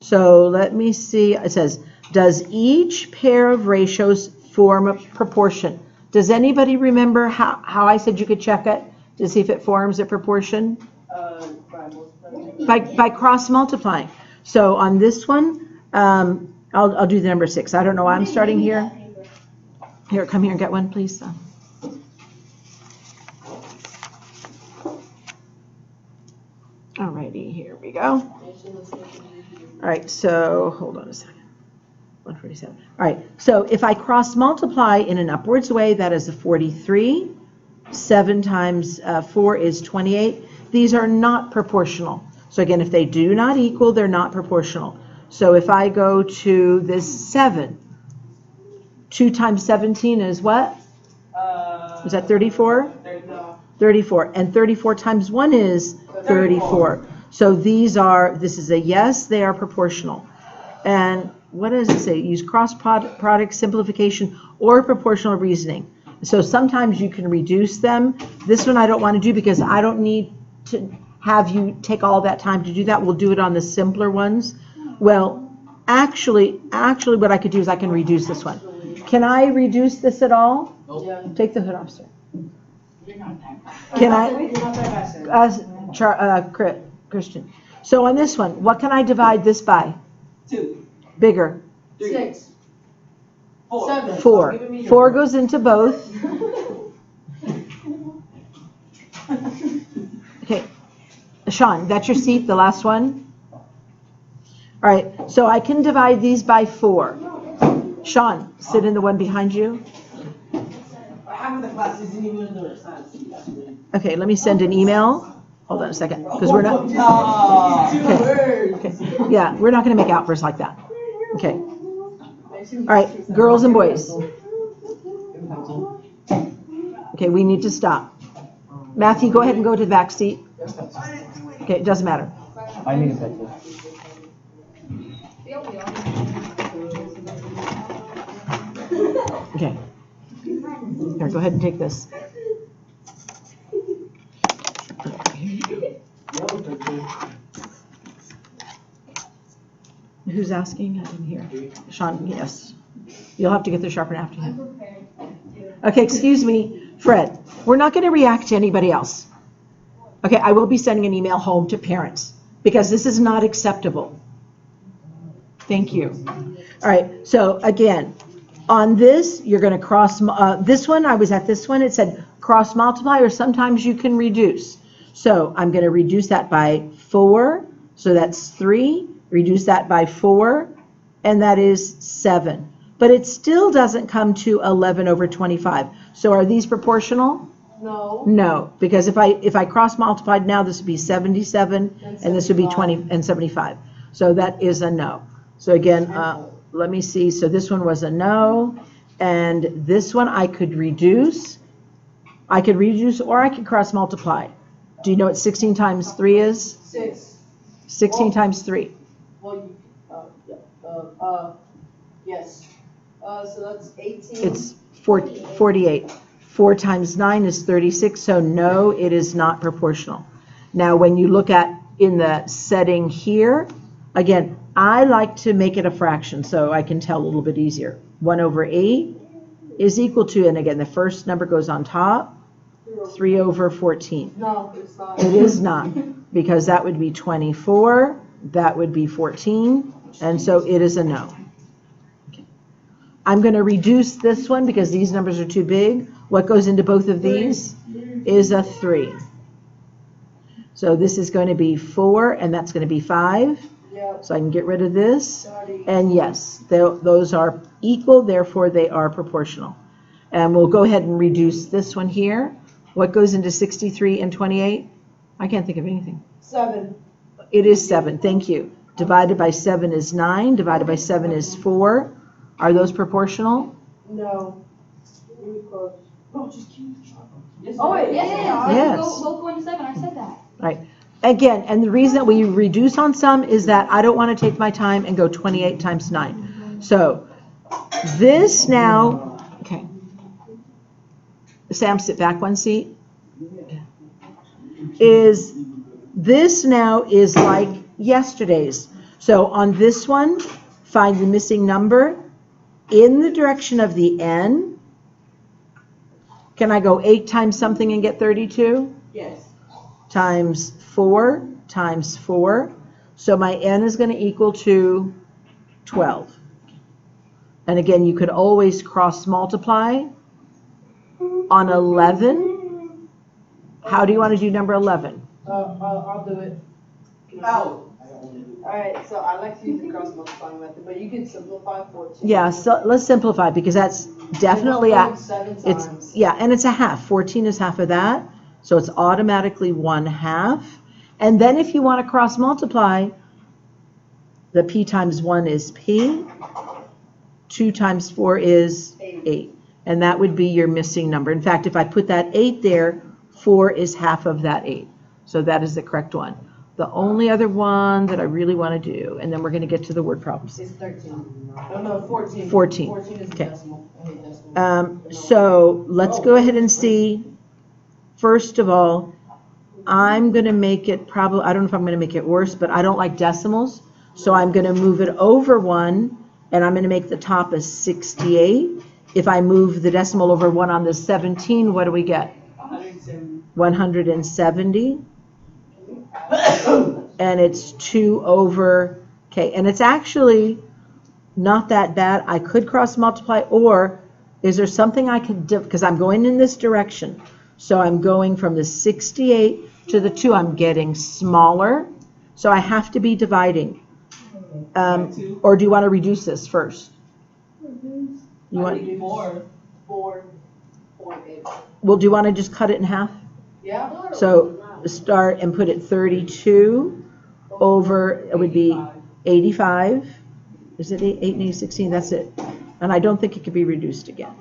So let me see. It says, does each pair of ratios form a proportion? Does anybody remember how I said you could check it to see if it forms a proportion? By cross multiplying. So on this one, I'll do the number 6. I don't know why I'm starting here. Here, come here and get one, please. Alrighty, here we go. All right, so hold on a second. 147. All right, so if I cross multiply in an upwards way, that is a 43. 7 times 4 is 28. These are not proportional. So again, if they do not equal, they're not proportional. So if I go to this 7, 2 times 17 is what? Is that 34? 34. And 34 times 1 is 34. So this is a yes, they are proportional. And what does it say? Use cross product simplification or proportional reasoning. So sometimes you can reduce them. This one I don't want to do because I don't need to have you take all that time to do that. We'll do it on the simpler ones. Well, actually what I could do is I can reduce this one. Can I reduce this at all? Take the hood off, sir. Can I? Christian. So on this one, what can I divide this by? 2. Bigger. 6. 4. 7. 4. 4 goes into both. Okay. Sean, that's your seat, the last one? All right, so I can divide these by 4. Sean, sit in the one behind you. Okay, let me send an email. Hold on a second, because we're not. Okay. Yeah, we're not going to make outbursts like that. Okay. All right, girls and boys. Okay, we need to stop. Matthew, go ahead and go to the back seat. Okay, it doesn't matter. I need a pencil. Okay. Here, go ahead and take this. Who's asking? I didn't hear. Sean, yes. You'll have to get the sharpener after him. Okay, excuse me, Fred. We're not going to react to anybody else. Okay, I will be sending an email home to parents because this is not acceptable. Thank you. All right, so again, on this, you're going to cross, this one, I was at this one, it said cross multiply, or sometimes you can reduce. So I'm going to reduce that by 4, so that's 3, reduce that by 4, and that is 7. But it still doesn't come to 11 over 25. So are these proportional? No. No, because if I cross multiplied now, this would be 77, and this would be 20 and 75. So that is a no. So again, let me see. So this one was a no, and this one I could reduce. I could reduce, or I could cross multiply. Do you know what 16 times 3 is? 6. 16 times 3. Well, yes. So that's 18. It's 48. 4 times 9 is 36, so no, it is not proportional. Now, when you look at in the setting here, again, I like to make it a fraction so I can tell a little bit easier. 1 over 8 is equal to, and again, the first number goes on top, 3 over 14. No, it's not. It is not, because that would be 24, that would be 14, and so it is a no. Okay. I'm going to reduce this one because these numbers are too big. What goes into both of these is a 3. So this is going to be 4, and that's going to be 5. Yep. So I can get rid of this. And yes, those are equal, therefore they are proportional. And we'll go ahead and reduce this one here. What goes into 63 and 28? I can't think of anything. 7. It is 7, thank you. Divided by 7 is 9, divided by 7 is 4. Are those proportional? No. Really close. No, just keep the sharpener. Yes. Oh, wait, yes. Yes. Both go into 7, I said that. Right. Again, and the reason that we reduce on some is that I don't want to take my time and go 28 times 9. So this now, okay. Sam, sit back one seat. This now is like yesterday's. So on this one, find the missing number in the direction of the n. Can I go 8 times something and get 32? Yes. Times 4 times 4. So my n is going to equal to 12. And again, you could always cross multiply on 11. How do you want to do number 11? I'll do it. Oh. All right, so I like to use the cross multiplying method, but you can simplify 14. Yeah, so let's simplify because that's definitely times. yeah, and it's a half. 14 is half of that, so it's automatically 1/2. And then if you want to cross multiply, the p times 1 is p, 2 times 4 is 8, and that would be your missing number. In fact, if I put that 8 there, 4 is half of that 8, so that is the correct one. The only other one that I really want to do, and then we're going to get to the word problems. It's 13. No, 14. 14. 14 is Okay. decimal. I hate decimal. So let's go ahead and see. First of all, I'm going to make it probably, I don't know if I'm going to make it worse, but I don't like decimals. So I'm going to move it over 1, and I'm going to make the top a 68. If I move the decimal over 1 on the 17, what do we get? 170. 170. And it's 2 over, okay, and it's actually not that bad. I could cross multiply, or is there something I could do, because I'm going in this direction. So I'm going from the 68 to the 2. I'm getting smaller, so I have to be dividing. Or do you want to reduce this first? You want 4. Well, do you want to just cut it in half? Yeah. So start and put it 32 over, it would be 85. Is it 8 and 8, 16? That's it. And I don't think it could be reduced again.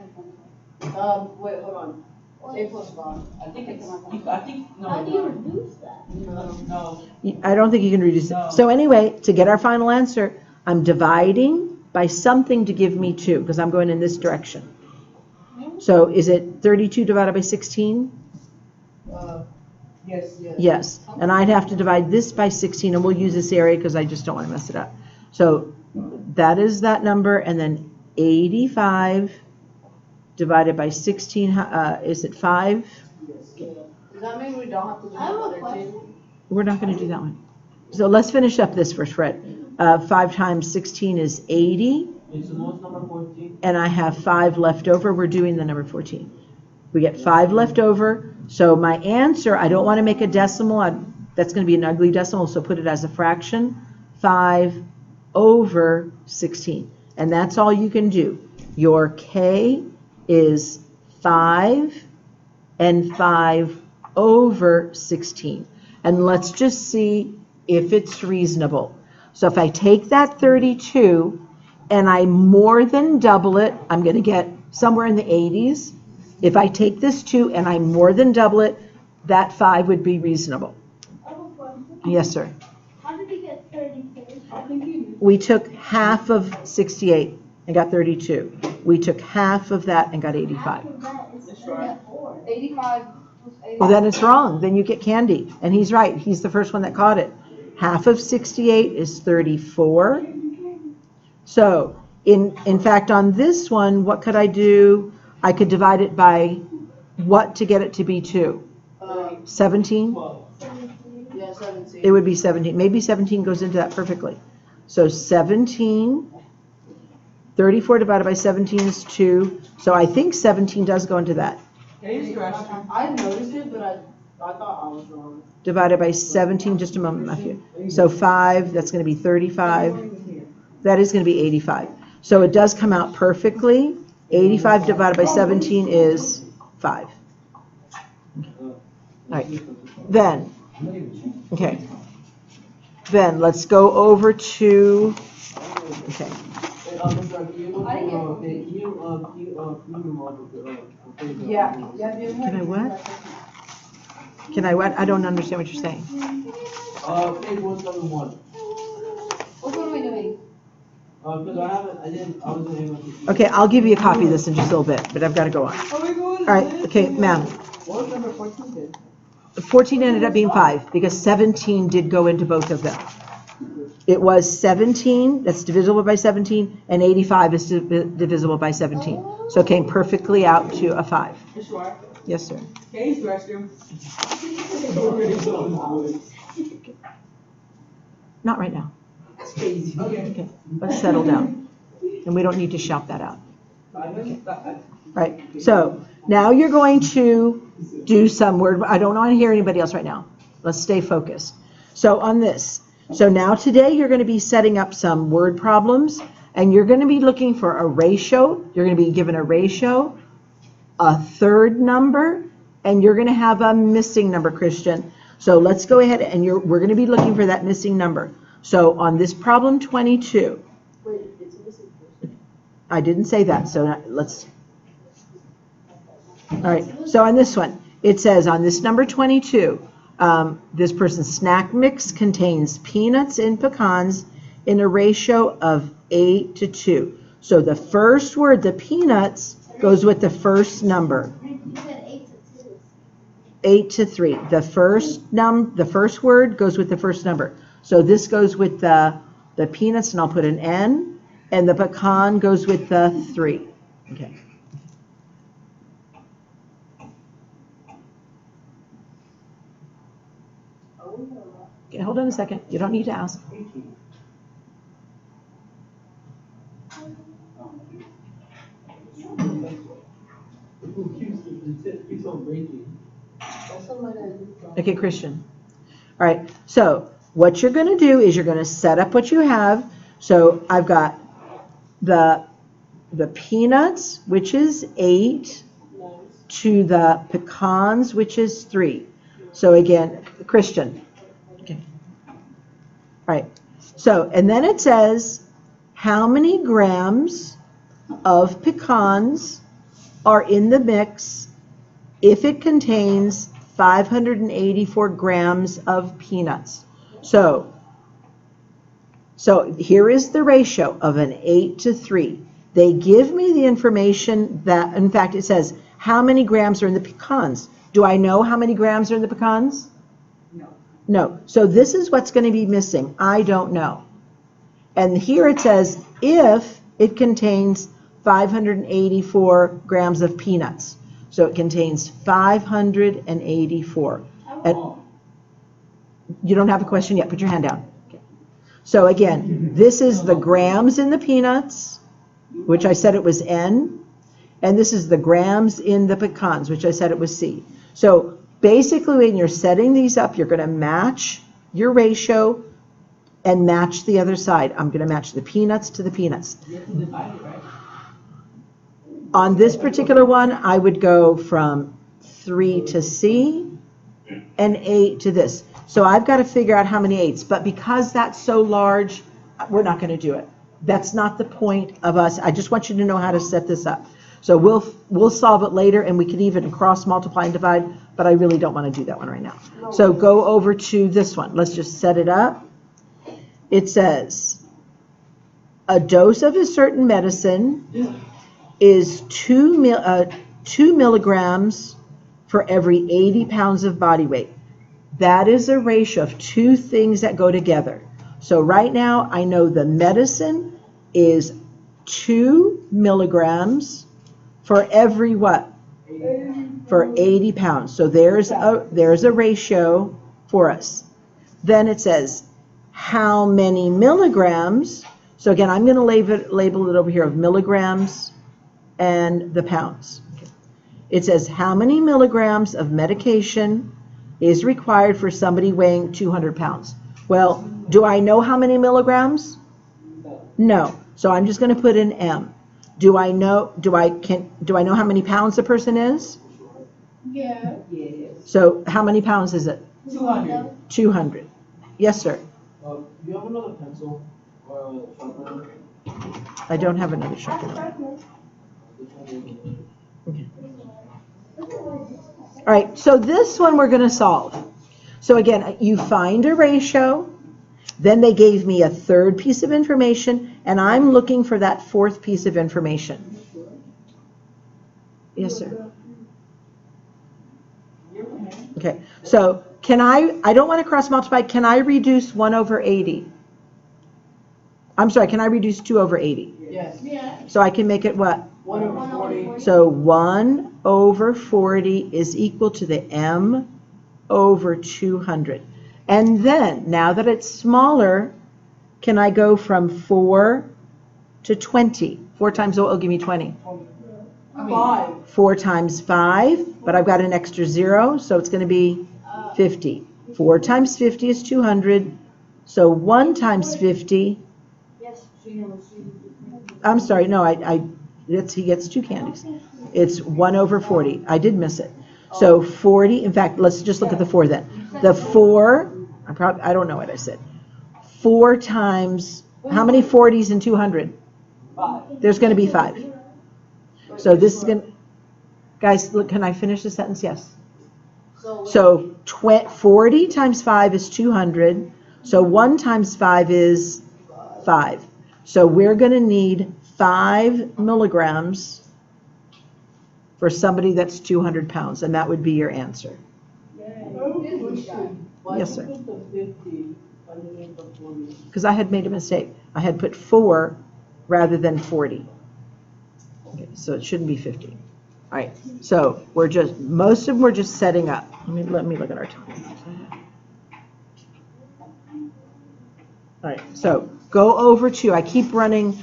Wait, hold on. 8 plus 5. I think no. How do you reduce that? No. I don't think you can reduce it. So anyway, to get our final answer, I'm dividing by something to give me 2, because I'm going in this direction. So is it 32 divided by 16? Yes. Yes. And I'd have to divide this by 16, and we'll use this area because I just don't want to mess it up. So that is that number, and then 85 divided by 16, is it 5? Does that mean we don't have to do the other two? We're not going to do that one. So let's finish up this first, Fred. 5 times 16 is 80. It's the most number 14. And I have 5 left over. We're doing the number 14. We get 5 left over. So my answer, I don't want to make a decimal. That's going to be an ugly decimal, so put it as a fraction. 5 over 16. And that's all you can do. Your K is 5 and 5 over 16. And let's just see if it's reasonable. So if I take that 32 and I more than double it, I'm going to get somewhere in the 80s. If I take this 2 and I more than double it, that 5 would be reasonable. Yes, sir. How did you get 32? We took half of 68 and got 32. We took half of that and got 85. 85. Well, then it's wrong. Then you get candy. And he's right. He's the first one that caught it. Half of 68 is 34. So, in fact, on this one, what could I do? I could divide it by what to get it to be 2? 17? Yeah, 17. It would be 17. Maybe 17 goes into that perfectly. So 17, 34 divided by 17 is 2. So I think 17 does go into that. I noticed it, but I thought I was wrong. Divided by 17, just a moment, Matthew. So 5, that's going to be 35. That is going to be 85. So it does come out perfectly. 85 divided by 17 is 5. All right. Then, okay. Then let's go over to, okay. Yeah. Can I what? Can I what? I don't understand what you're saying. Page 171. What are we doing? Because I wasn't able to. Okay, I'll give you a copy of this in just a little bit, but I've got to go on. All right, okay, ma'am. What was number 14 then? 14 ended up being 5 because 17 did go into both of them. It was 17, that's divisible by 17, and 85 is divisible by 17. So it came perfectly out to a 5. Yes, sir. Can you use the restroom? Not right now. That's crazy. Okay. Let's settle down. And we don't need to shout that out. Right. So now you're going to do some word. I don't want to hear anybody else right now. Let's stay focused. So on this. So now today you're going to be setting up some word problems, and you're going to be looking for a ratio. You're going to be given a ratio, a third number, and you're going to have a missing number, Christian. So let's go ahead and we're going to be looking for that missing number. So on this problem 22. Wait, it's missing person. I didn't say that, so let's. All right, so on this one, it says on this number 22, this person's snack mix contains peanuts and pecans in a ratio of 8 to 2. So the first word, the peanuts, goes with the first number. You said 8 to 2. 8 to 3. The first word goes with the first number. So this goes with the peanuts, and I'll put an N, and the pecan goes with the 3. Okay. Okay, hold on a second. You don't need to ask. Okay, Christian. All right, so what you're going to do is you're going to set up what you have. So I've got the peanuts, which is 8, to the pecans, which is 3. So again, Christian. Okay. All right. So, and then it says, how many grams of pecans are in the mix if it contains 584 grams of peanuts? So here is the ratio of an 8 to 3. They give me the information that, in fact, it says, how many grams are in the pecans? Do I know how many grams are in the pecans? No. No. So this is what's going to be missing. I don't know. And here it says, if it contains 584 grams of peanuts. So it contains 584. And you don't have a question yet. Put your hand down. Okay. So again, this is the grams in the peanuts, which I said it was N. And this is the grams in the pecans, which I said it was C. So basically, when you're setting these up, you're going to match your ratio and match the other side. I'm going to match the peanuts to the peanuts. On this particular one, I would go from 3 to C and 8 to this. So I've got to figure out how many 8s. But because that's so large, we're not going to do it. That's not the point of us. I just want you to know how to set this up. So we'll solve it later, and we can even cross multiply and divide, but I really don't want to do that one right now. So go over to this one. Let's just set it up. It says, a dose of a certain medicine is 2 milligrams for every 80 pounds of body weight. That is a ratio of two things that go together. So right now, I know the medicine is 2 milligrams for every what? For 80 pounds. So there's a ratio for us. Then it says, how many milligrams? So again, I'm going to label it over here of milligrams and the pounds. It says, how many milligrams of medication is required for somebody weighing 200 pounds? Well, do I know how many milligrams? No. So I'm just going to put in M. Do I know how many pounds a person is? Yeah. So how many pounds is it? 200. 200. Yes, sir. Do you have another pencil or sharpener? I don't have another sharpener. Okay. All right, so this one we're going to solve. So again, you find a ratio, then they gave me a third piece of information, and I'm looking for that fourth piece of information. Yes, sir. Okay, so I don't want to cross multiply. Can I reduce 1 over 80? I'm sorry, can I reduce 2 over 80? Yes. Yeah. So I can make it what? 1 over 40. So 1 over 40 is equal to the m over 200. And then, now that it's smaller, can I go from 4 to 20? 4 times what will give me 20? 5. 4 times 5, but I've got an extra 0, so it's going to be 50. 4 times 50 is 200, so 1 times 50, Yes. I'm sorry, no, he gets 2 candies. It's 1 over 40. I did miss it. So 40, in fact, let's just look at the 4 then. The 4, I don't know what I said. 4 times, how many 40s in 200? 5. There's going to be 5. So this is going to, guys, look, can I finish the sentence? Yes. So 40 times 5 is 200. So 1 times 5 is 5. So we're going to need 5 milligrams for somebody that's 200 pounds, and that would be your answer. Yes, sir. Because I had made a mistake. I had put 4 rather than 40. Okay, so it shouldn't be 50. All right, so most of them we're just setting up. Let me look at our time. All right, so go over to, I keep running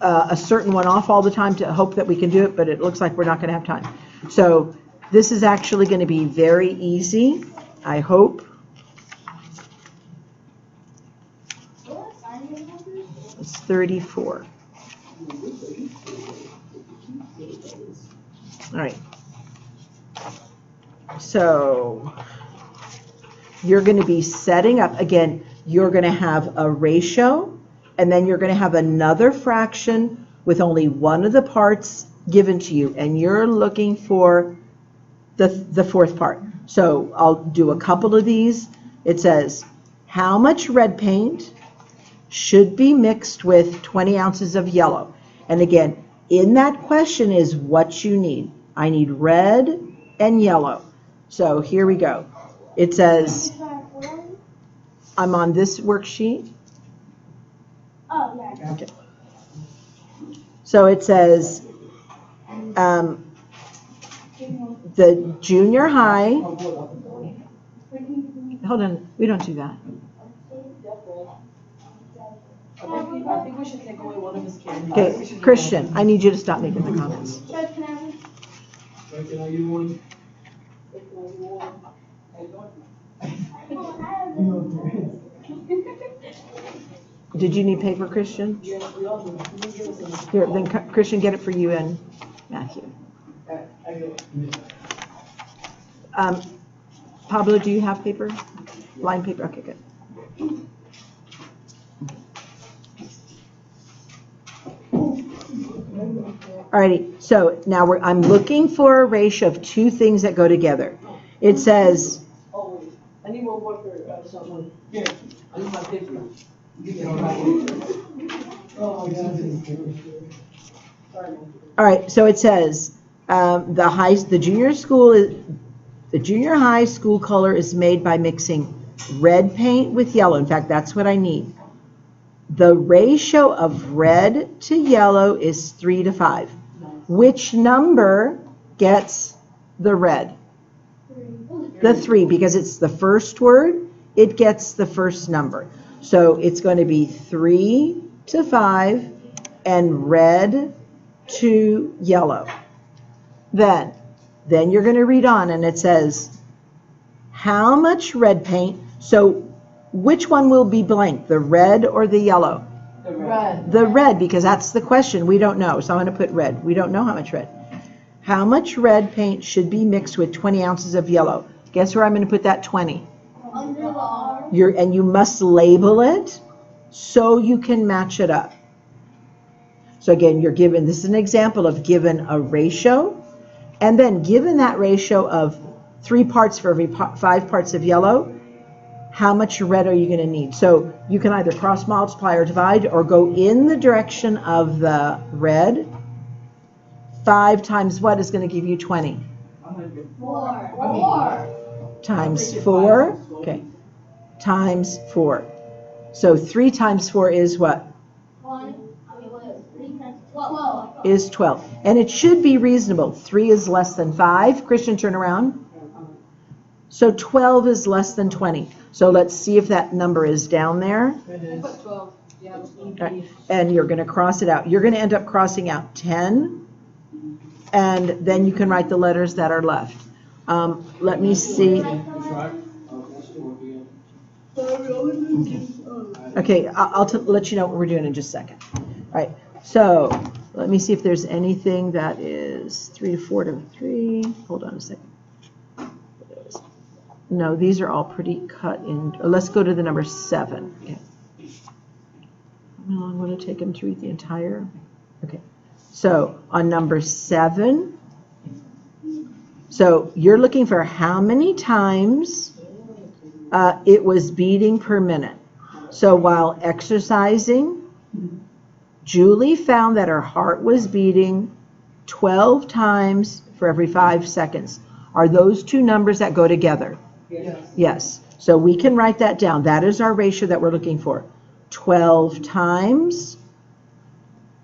a certain one off all the time to hope that we can do it, but it looks like we're not going to have time. So this is actually going to be very easy, I hope. It's 34. All right. So you're going to be setting up, again, you're going to have a ratio, and then you're going to have another fraction with only one of the parts given to you, and you're looking for the fourth part. So I'll do a couple of these. It says, how much red paint should be mixed with 20 ounces of yellow? And again, in that question is what you need. I need red and yellow. So here we go. It says, I'm on this worksheet. Oh, yeah. Okay. So it says, the junior high, hold on, we don't do that. I think we should take away one of his candies. Okay, Christian, I need you to stop making the comments. Can I use one? Did you need paper, Christian? Yes, we all do. Can you give us some? Here, then Christian, get it for you and Matthew. I get it. Pablo, do you have paper? Line paper? Okay, good. Alrighty, so now I'm looking for a ratio of 2 things that go together. It says, Oh, wait. I need one more for someone. Here, I need my paper. Oh, my God. Sorry, man. all right, so it says, the junior high school color is made by mixing red paint with yellow. In fact, that's what I need. The ratio of red to yellow is 3 to 5. Which number gets the red? The 3, because it's the first word, it gets the first number. So it's going to be 3 to 5 and red to yellow. Then you're going to read on, and it says, how much red paint? So which one will be blank, the red or the yellow? The red. The red, because that's the question. We don't know, so I'm going to put red. We don't know how much red. How much red paint should be mixed with 20 ounces of yellow? Guess where I'm going to put that 20? Under the R. And you must label it so you can match it up. So again, you're given, this is an example of given a ratio, and then given that ratio of 3 parts for every 5 parts of yellow, how much red are you going to need? So you can either cross multiply or divide, or go in the direction of the red. 5 times what is going to give you 20? 4. Times 4. Okay. Times 4. So 3 times 4 is what? is 12. And it should be reasonable. 3 is less than 5. Christian, turn around. So 12 is less than 20. So let's see if that number is down there. It is. Put 12. Yeah. Right. And you're going to cross it out. You're going to end up crossing out 10. And then you can write the letters that are left. Let me see. Okay, I'll let you know what we're doing in just a second. All right, so let me see if there's anything that is 3 to 4 to 3. Hold on a second. No, these are all pretty cut in. Let's go to the number 7. Okay. How long will it take him to read the entire? Okay, so on number 7, so you're looking for how many times it was beating per minute. So while exercising, Julie found that her heart was beating 12 times for every 5 seconds. Are those two numbers that go together? Yes. Yes. So we can write that down. That is our ratio that we're looking for. 12 times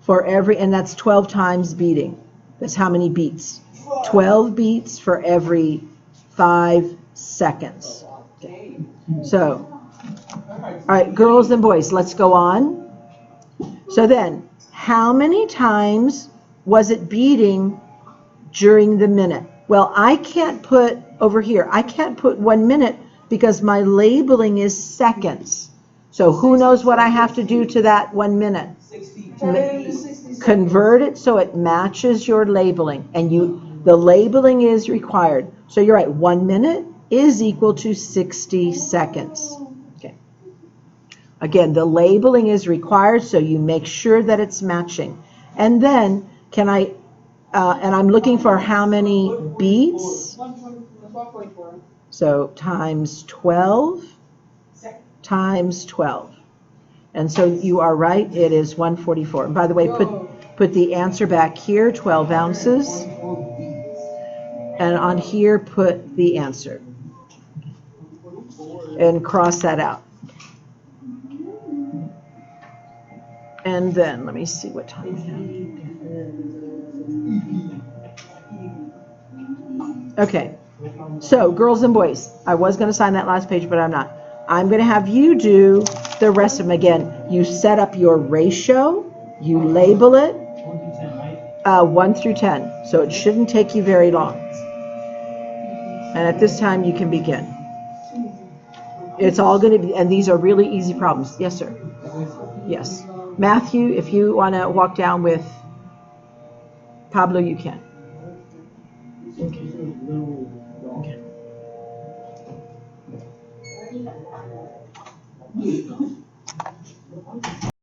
for every, and that's 12 times beating. That's how many beats? 12 beats for every 5 seconds. Okay. So, all right, girls and boys, let's go on. So then, how many times was it beating during the minute? Well, I can't put over here, I can't put 1 minute because my labeling is seconds. So who knows what I have to do to that 1 minute? 60. Convert it so it matches your labeling, and the labeling is required. So you're right, 1 minute is equal to 60 seconds. Okay. Again, the labeling is required, so you make sure that it's matching. And then, and I'm looking for how many beats? 144. So times 12 times 12. And so you are right, it is 144. And by the way, put the answer back here, 12 ounces. And on here, put the answer. And cross that out. And then, let me see what time we have. Okay, so girls and boys, I was going to sign that last page, but I'm not. I'm going to have you do the rest of them again. You set up your ratio, you label it, 1 through 10. So it shouldn't take you very long. And at this time, you can begin. It's all going to be, and these are really easy problems. Yes, sir. Yes. Matthew, if you want to walk down with Pablo, you can. Okay.